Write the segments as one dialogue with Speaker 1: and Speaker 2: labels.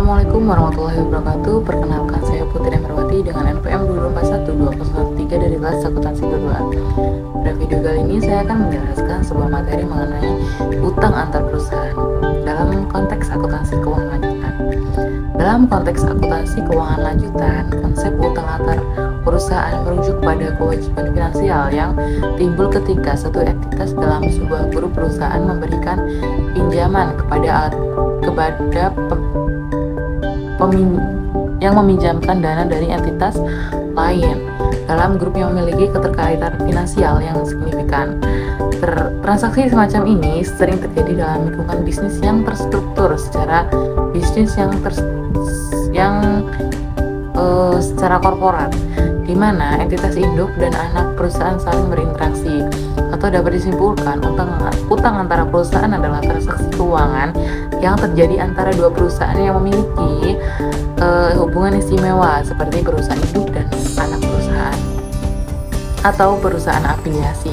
Speaker 1: Assalamualaikum warahmatullahi wabarakatuh. Perkenalkan, saya Putri Emerwati dengan NPM 2212013 dari kelas akuntansi kedua. Pada video kali ini saya akan menjelaskan sebuah materi mengenai utang antar perusahaan dalam konteks akuntansi keuangan lanjutan. Dalam konteks akuntansi keuangan lanjutan, konsep utang antar perusahaan merujuk pada kewajiban finansial yang timbul ketika satu entitas dalam sebuah grup perusahaan memberikan pinjaman kepada yang meminjamkan dana dari entitas lain dalam grup yang memiliki keterkaitan finansial yang signifikan. Transaksi semacam ini sering terjadi dalam lingkungan bisnis yang terstruktur secara secara korporat, di mana entitas induk dan anak perusahaan saling berinteraksi. Atau dapat disimpulkan, utang antara perusahaan adalah transaksi keuangan yang terjadi antara dua perusahaan yang memiliki hubungan istimewa seperti perusahaan induk dan anak perusahaan atau perusahaan afiliasi.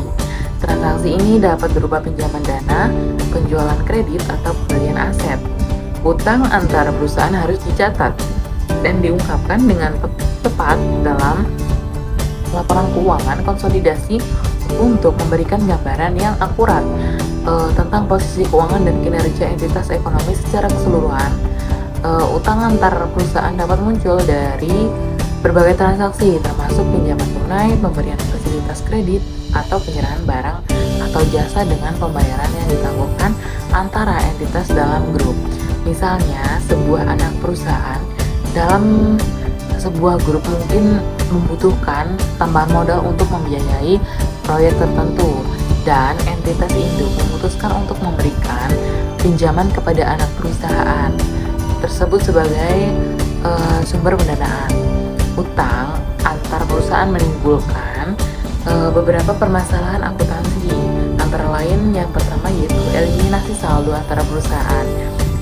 Speaker 1: Transaksi ini dapat berupa pinjaman dana, penjualan kredit, atau pembelian aset. Utang antara perusahaan harus dicatat dan diungkapkan dengan tepat dalam laporan keuangan konsolidasi untuk memberikan gambaran yang akurat tentang posisi keuangan dan kinerja entitas ekonomi secara keseluruhan. Utang antar perusahaan dapat muncul dari berbagai transaksi, termasuk pinjaman tunai, pemberian fasilitas kredit, atau penyerahan barang atau jasa dengan pembayaran yang ditangguhkan antara entitas dalam grup. Misalnya, sebuah anak perusahaan dalam sebuah grup mungkin membutuhkan tambahan modal untuk membiayai proyek tertentu, dan entitas induk memutuskan untuk memberikan pinjaman kepada anak perusahaan tersebut sebagai sumber pendanaan. Utang antar perusahaan menimbulkan beberapa permasalahan akuntansi, antara lain yang pertama yaitu eliminasi saldo antara perusahaan.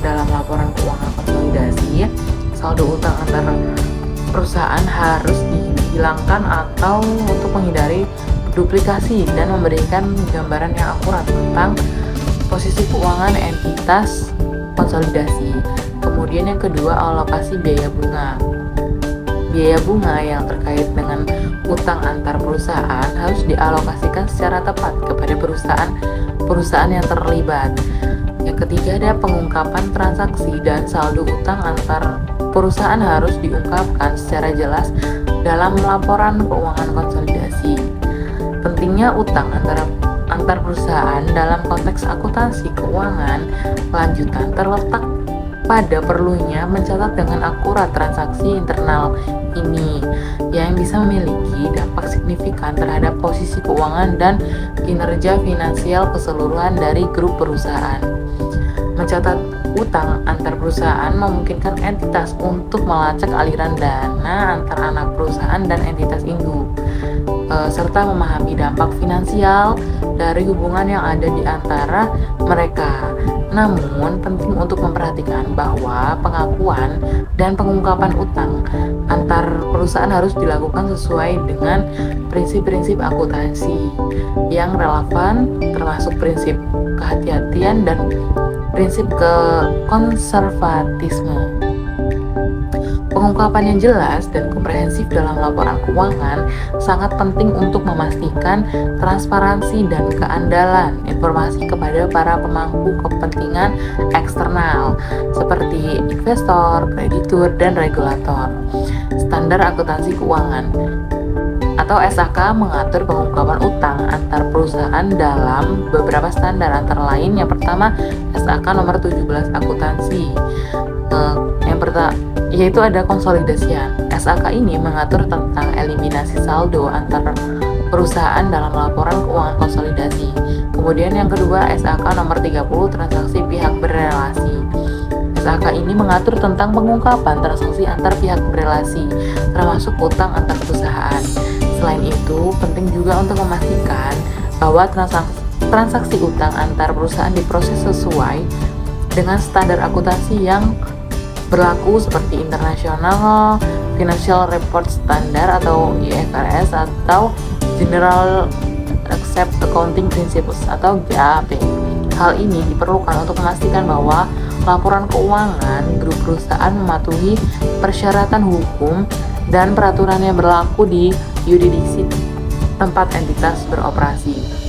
Speaker 1: Dalam laporan keuangan konsolidasi, saldo utang antara perusahaan harus dihilangkan atau untuk menghindari duplikasi dan memberikan gambaran yang akurat tentang posisi keuangan entitas konsolidasi. Kemudian yang kedua, alokasi biaya bunga. Biaya bunga yang terkait dengan utang antar perusahaan harus dialokasikan secara tepat kepada perusahaan yang terlibat. Yang ketiga, ada pengungkapan transaksi dan saldo utang antar perusahaan harus diungkapkan secara jelas dalam laporan keuangan konsolidasi. Pentingnya utang antar perusahaan dalam konteks akuntansi keuangan lanjutan terletak pada perlunya mencatat dengan akurat transaksi internal ini yang bisa memiliki dampak signifikan terhadap posisi keuangan dan kinerja finansial keseluruhan dari grup perusahaan. Mencatat utang antar perusahaan memungkinkan entitas untuk melacak aliran dana antar anak perusahaan dan entitas induk, serta memahami dampak finansial dari hubungan yang ada di antara mereka. Namun, penting untuk memperhatikan bahwa pengakuan dan pengungkapan utang antar perusahaan harus dilakukan sesuai dengan prinsip-prinsip akuntansi yang relevan, termasuk prinsip kehati-hatian dan prinsip konservatisme. Pengungkapan yang jelas dan komprehensif dalam laporan keuangan sangat penting untuk memastikan transparansi dan keandalan informasi kepada para pemangku kepentingan eksternal seperti investor, kreditur, dan regulator. Standar akuntansi keuangan atau SAK mengatur pengungkapan utang antar perusahaan dalam beberapa standar, antara lain yang pertama SAK nomor 17 akuntansi. Yang pertama yaitu ada konsolidasian. SAK ini mengatur tentang eliminasi saldo antar perusahaan dalam laporan keuangan konsolidasi. Kemudian yang kedua SAK nomor 30 transaksi pihak berrelasi. SAK ini mengatur tentang pengungkapan transaksi antar pihak berrelasi, termasuk utang antar perusahaan. Selain itu, penting juga untuk memastikan bahwa transaksi utang antar perusahaan diproses sesuai dengan standar akuntansi yang berlaku seperti International Financial Report Standard atau IFRS atau General Accepted Accounting Principles atau GAAP. Hal ini diperlukan untuk memastikan bahwa laporan keuangan, grup perusahaan mematuhi persyaratan hukum dan peraturan yang berlaku di yurisdiksi tempat entitas beroperasi.